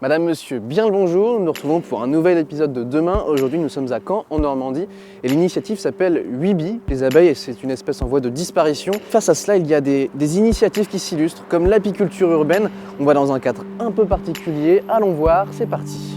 Madame, monsieur, bien le bonjour, nous nous retrouvons pour un nouvel épisode de Demain. Aujourd'hui, nous sommes à Caen, en Normandie, et l'initiative s'appelle Weebee. Les abeilles, c'est une espèce en voie de disparition. Face à cela, il y a des initiatives qui s'illustrent, comme l'apiculture urbaine. On va dans un cadre un peu particulier. Allons voir, c'est parti.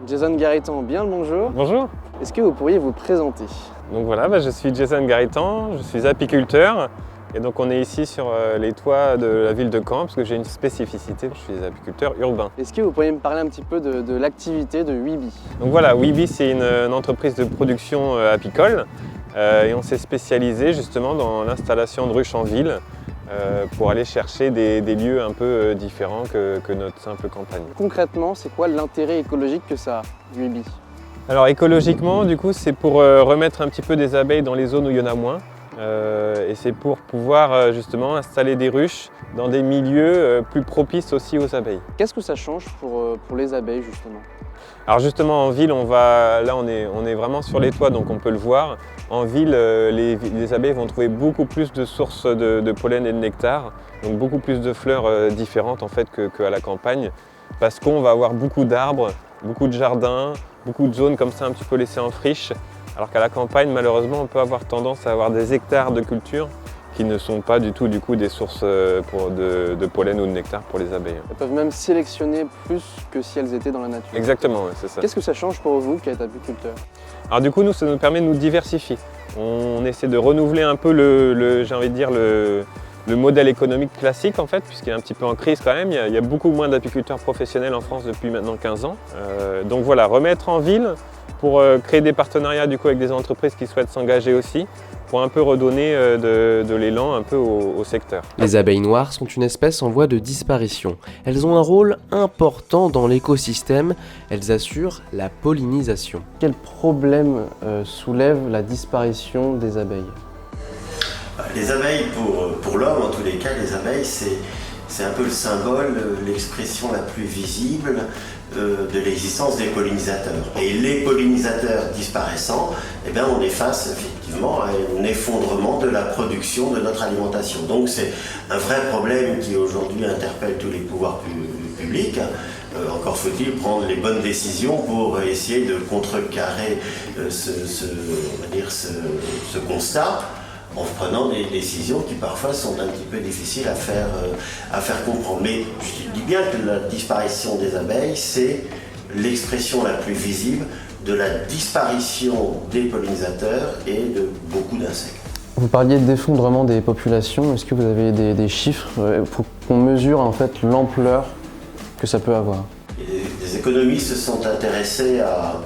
Jason Garitan, bien le bonjour. Bonjour. Est-ce que vous pourriez vous présenter? Donc voilà, je suis Jason Garitan, je suis apiculteur et donc on est ici sur les toits de la ville de Caen parce que j'ai une spécificité, je suis apiculteur urbain. Est-ce que vous pourriez me parler un petit peu de l'activité de Weebee? Donc voilà, Weebee c'est une entreprise de production apicole et on s'est spécialisé justement dans l'installation de ruches en ville pour aller chercher des lieux un peu différents que notre simple campagne. Concrètement, c'est quoi l'intérêt écologique que ça a, Weebee? Alors écologiquement, du coup, c'est pour remettre un petit peu des abeilles dans les zones où il y en a moins. Et c'est pour pouvoir justement installer des ruches dans des milieux plus propices aussi aux abeilles. Qu'est-ce que ça change pour les abeilles justement? Alors justement en ville, là on est vraiment sur les toits, donc on peut le voir. En ville, les abeilles vont trouver beaucoup plus de sources de pollen et de nectar, donc beaucoup plus de fleurs différentes en fait qu'à la campagne, parce qu'on va avoir beaucoup d'arbres, beaucoup de jardins, beaucoup de zones comme ça un petit peu laissées en friche, alors qu'à la campagne, malheureusement, on peut avoir tendance à avoir des hectares de culture qui ne sont pas du tout des sources de pollen ou de nectar pour les abeilles. Elles peuvent même sélectionner plus que si elles étaient dans la nature. Exactement, ouais, c'est ça. Qu'est-ce que ça change pour vous qui êtes apiculteur? Alors du coup, nous, ça nous permet de nous diversifier. On essaie de renouveler un peu j'ai envie de dire, le modèle économique classique en fait, puisqu'il est un petit peu en crise quand même. Il y a beaucoup moins d'apiculteurs professionnels en France depuis maintenant 15 ans. Donc voilà, remettre en ville pour créer des partenariats du coup avec des entreprises qui souhaitent s'engager aussi, pour un peu redonner de l'élan un peu au secteur. Les abeilles noires sont une espèce en voie de disparition. Elles ont un rôle important dans l'écosystème, elles assurent la pollinisation. Quel problème soulève la disparition des abeilles? Les abeilles, pour l'homme en tous les cas, les abeilles c'est un peu le symbole, l'expression la plus visible de l'existence des pollinisateurs. Et les pollinisateurs disparaissant, eh bien, on est face effectivement à un effondrement de la production de notre alimentation. Donc c'est un vrai problème qui aujourd'hui interpelle tous les pouvoirs publics. Encore faut-il prendre les bonnes décisions pour essayer de contrecarrer ce constat, en prenant des décisions qui parfois sont un petit peu difficiles à faire comprendre. Mais je dis bien que la disparition des abeilles, c'est l'expression la plus visible de la disparition des pollinisateurs et de beaucoup d'insectes. Vous parliez d'effondrement des populations. Est-ce que vous avez des chiffres pour qu'on mesure en fait l'ampleur que ça peut avoir? Des économistes se sont intéressés à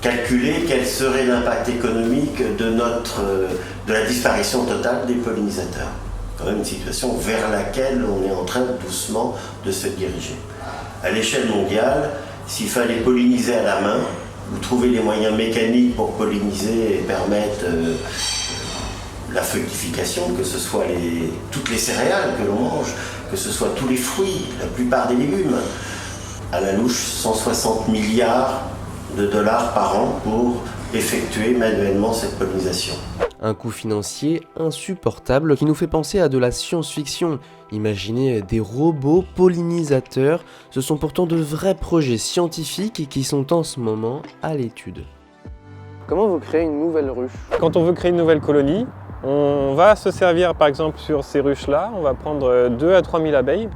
calculer quel serait l'impact économique de la disparition totale des pollinisateurs. Quand même une situation vers laquelle on est en train doucement de se diriger. À l'échelle mondiale, s'il fallait polliniser à la main, ou trouver les moyens mécaniques pour polliniser et permettre la fructification, que ce soit toutes les céréales que l'on mange, que ce soit tous les fruits, la plupart des légumes, à la louche 160 milliards de dollars par an pour effectuer manuellement cette pollinisation. Un coût financier insupportable qui nous fait penser à de la science-fiction. Imaginez des robots pollinisateurs, ce sont pourtant de vrais projets scientifiques qui sont en ce moment à l'étude. Comment vous créez une nouvelle ruche? Quand on veut créer une nouvelle colonie, on va se servir par exemple sur ces ruches-là, on va prendre 2 à 3 000 abeilles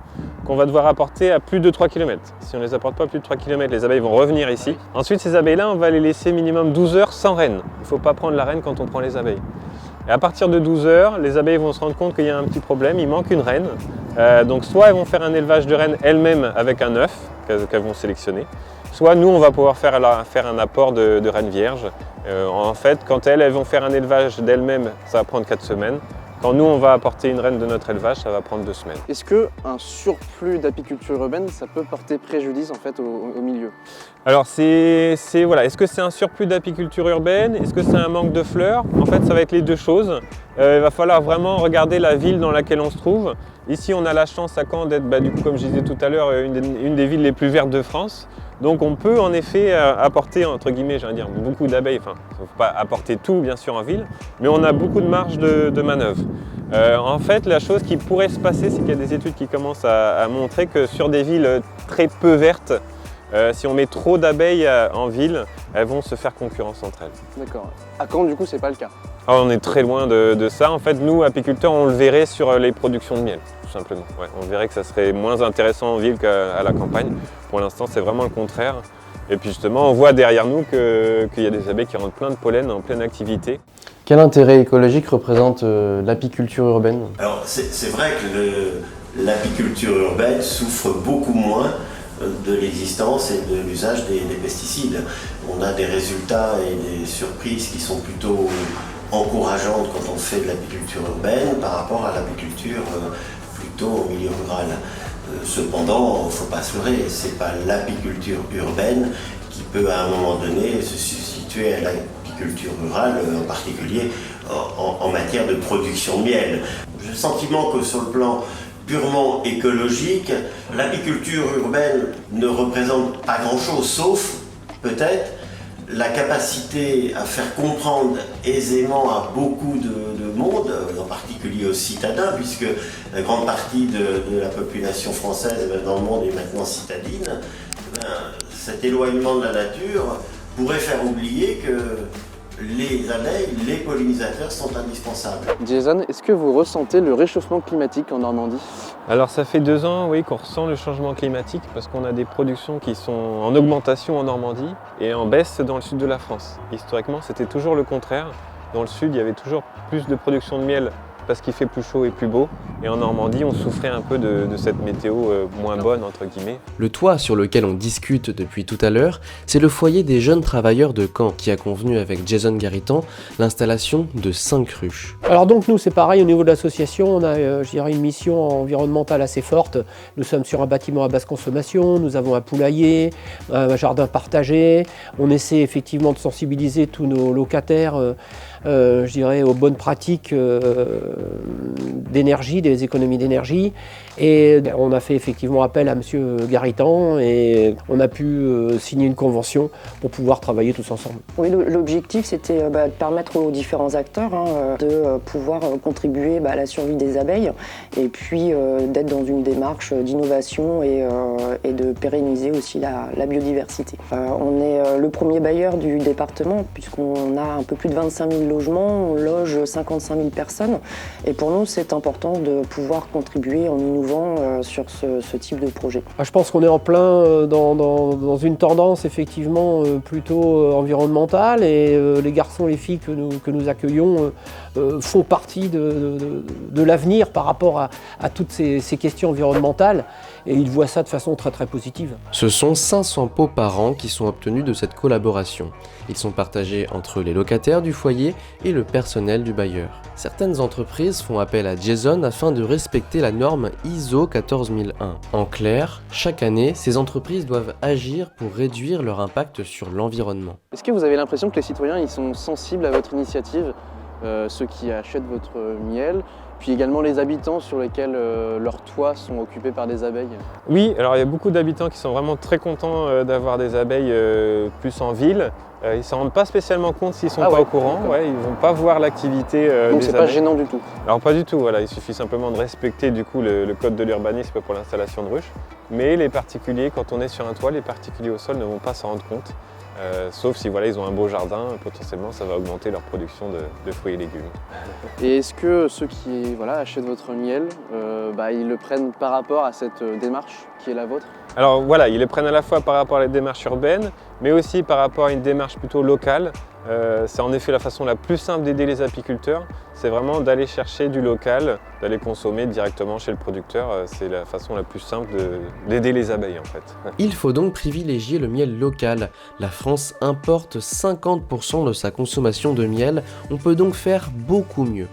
qu'on va devoir apporter à plus de 3 km. Si on ne les apporte pas à plus de 3 km, les abeilles vont revenir ici. Ensuite, ces abeilles-là, on va les laisser minimum 12 heures sans reine. Il ne faut pas prendre la reine quand on prend les abeilles. Et à partir de 12 heures, les abeilles vont se rendre compte qu'il y a un petit problème, il manque une reine. Donc soit elles vont faire un élevage de reines elles-mêmes avec un œuf qu'elles vont sélectionner, soit nous, on va pouvoir faire un apport de reines vierges. En fait, quand elles vont faire un élevage d'elles-mêmes, ça va prendre 4 semaines. Quand nous, on va apporter une reine de notre élevage, ça va prendre 2 semaines. Est-ce qu'un surplus d'apiculture urbaine, ça peut porter préjudice en fait au milieu? Alors voilà, est-ce que c'est un surplus d'apiculture urbaine? Est-ce que c'est un manque de fleurs? En fait, ça va être les deux choses. Il va falloir vraiment regarder la ville dans laquelle on se trouve. Ici, on a la chance à Caen d'être, du coup, comme je disais tout à l'heure, une des villes les plus vertes de France. Donc on peut en effet apporter, entre guillemets, j'allais dire, beaucoup d'abeilles. Enfin, il ne faut pas apporter tout, bien sûr, en ville, mais on a beaucoup de marge de manœuvre. En fait, la chose qui pourrait se passer, c'est qu'il y a des études qui commencent à montrer que sur des villes très peu vertes, si on met trop d'abeilles en ville, elles vont se faire concurrence entre elles. D'accord. À Caen, du coup, c'est pas le cas. Alors, on est très loin de ça. En fait, nous, apiculteurs, on le verrait sur les productions de miel, tout simplement. Ouais, on verrait que ça serait moins intéressant en ville qu'à la campagne. Pour l'instant, c'est vraiment le contraire. Et puis justement, on voit derrière nous qu'il y a des abeilles qui rentrent plein de pollen en pleine activité. Quel intérêt écologique représente l'apiculture urbaine? Alors c'est vrai que l'apiculture urbaine souffre beaucoup moins de l'existence et de l'usage des pesticides. On a des résultats et des surprises qui sont plutôt encourageantes quand on fait de l'apiculture urbaine par rapport à l'apiculture plutôt au milieu rural. Cependant, il ne faut pas se leurrer, ce n'est pas l'apiculture urbaine qui peut à un moment donné se substituer à l'apiculture rurale, en particulier en matière de production de miel. J'ai le sentiment que sur le plan purement écologique, l'apiculture urbaine ne représente pas grand-chose, sauf peut-être la capacité à faire comprendre aisément à beaucoup de monde, en particulier aux citadins, puisque la grande partie de la population française dans le monde est maintenant citadine, cet éloignement de la nature pourrait faire oublier que les abeilles, les pollinisateurs sont indispensables. Jason, est-ce que vous ressentez le réchauffement climatique en Normandie? Alors ça fait 2 ans, oui, qu'on ressent le changement climatique parce qu'on a des productions qui sont en augmentation en Normandie et en baisse dans le sud de la France. Historiquement, c'était toujours le contraire. Dans le sud, il y avait toujours plus de production de miel parce qu'il fait plus chaud et plus beau. Et en Normandie, on souffrait un peu de cette météo moins bonne, entre guillemets. Le toit sur lequel on discute depuis tout à l'heure, c'est le foyer des jeunes travailleurs de Caen qui a convenu avec Jason Garitan l'installation de 5 ruches. Alors donc nous c'est pareil au niveau de l'association, on a je dirais une mission environnementale assez forte. Nous sommes sur un bâtiment à basse consommation, nous avons un poulailler, un jardin partagé. On essaie effectivement de sensibiliser tous nos locataires je dirais aux bonnes pratiques d'énergie, des économies d'énergie. Et on a fait effectivement appel à M. Garitan et on a pu signer une convention pour pouvoir travailler tous ensemble. Oui, l'objectif c'était de permettre aux différents acteurs de pouvoir contribuer à la survie des abeilles et puis d'être dans une démarche d'innovation et de pérenniser aussi la biodiversité. On est le premier bailleur du département puisqu'on a un peu plus de 25 000 logements, on loge 55 000 personnes et pour nous c'est important de pouvoir contribuer en innovant sur ce type de projet. Je pense qu'on est en plein dans une tendance effectivement plutôt environnementale et les garçons et les filles que nous accueillons font partie de l'avenir par rapport à toutes ces questions environnementales et ils voient ça de façon très très positive. Ce sont 500 pots par an qui sont obtenus de cette collaboration. Ils sont partagés entre les locataires du foyer et le personnel du bailleur. Certaines entreprises font appel à Jason afin de respecter la norme ISO 14001. En clair, chaque année, ces entreprises doivent agir pour réduire leur impact sur l'environnement. Est-ce que vous avez l'impression que les citoyens ils sont sensibles à votre initiative, ceux qui achètent votre miel, puis également les habitants sur lesquels leurs toits sont occupés par des abeilles? Oui, alors il y a beaucoup d'habitants qui sont vraiment très contents d'avoir des abeilles plus en ville. Ils ne s'en rendent pas spécialement compte s'ils ne sont pas au courant, ils ne vont pas voir l'activité Donc des c'est abeilles. pas gênant du tout? Alors pas du tout, voilà. Il suffit simplement de respecter du coup le code de l'urbanisme pour l'installation de ruches. Mais les particuliers, quand on est sur un toit, les particuliers au sol ne vont pas s'en rendre compte. Sauf si ils ont un beau jardin, potentiellement ça va augmenter leur production de fruits et légumes. Et est-ce que ceux qui achètent votre miel, ils le prennent par rapport à cette démarche qui est la vôtre? Alors voilà, ils les prennent à la fois par rapport à les démarches urbaines, mais aussi par rapport à une démarche plutôt locale. C'est en effet la façon la plus simple d'aider les apiculteurs, c'est vraiment d'aller chercher du local, d'aller consommer directement chez le producteur. C'est la façon la plus simple d'aider les abeilles en fait. Il faut donc privilégier le miel local. La France importe 50% de sa consommation de miel, on peut donc faire beaucoup mieux.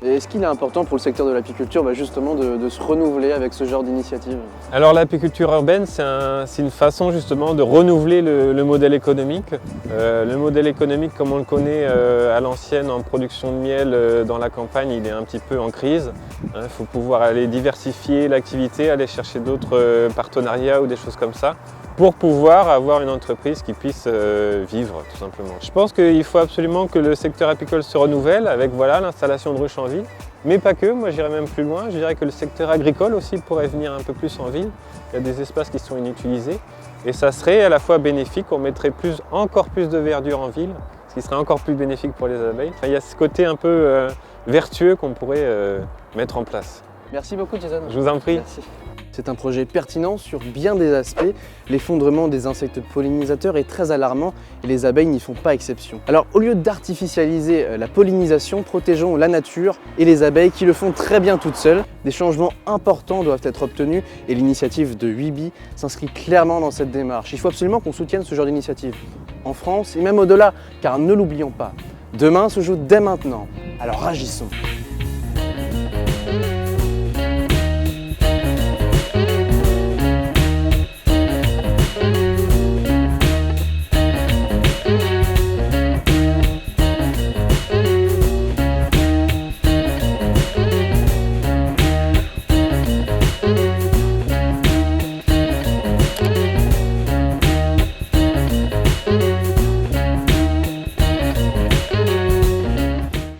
Et est-ce qu'il est important pour le secteur de l'apiculture justement de se renouveler avec ce genre d'initiative? Alors l'apiculture urbaine, c'est une façon justement de renouveler le modèle économique. Le modèle économique comme on le connaît à l'ancienne en production de miel dans la campagne, il est un petit peu en crise. Il faut pouvoir aller diversifier l'activité, aller chercher d'autres partenariats ou des choses comme ça. pour pouvoir avoir une entreprise qui puisse vivre tout simplement. Je pense qu'il faut absolument que le secteur apicole se renouvelle avec l'installation de ruches en ville, mais pas que, moi j'irais même plus loin, je dirais que le secteur agricole aussi pourrait venir un peu plus en ville. Il y a des espaces qui sont inutilisés et ça serait à la fois bénéfique, on mettrait encore plus de verdure en ville, ce qui serait encore plus bénéfique pour les abeilles. Enfin, il y a ce côté un peu vertueux qu'on pourrait mettre en place. Merci beaucoup Jason. Je vous en prie. Merci. C'est un projet pertinent sur bien des aspects. L'effondrement des insectes pollinisateurs est très alarmant et les abeilles n'y font pas exception. Alors au lieu d'artificialiser la pollinisation, protégeons la nature et les abeilles qui le font très bien toutes seules. Des changements importants doivent être obtenus et l'initiative de 8B s'inscrit clairement dans cette démarche. Il faut absolument qu'on soutienne ce genre d'initiative en France et même au-delà, car ne l'oublions pas, demain se joue dès maintenant. Alors agissons.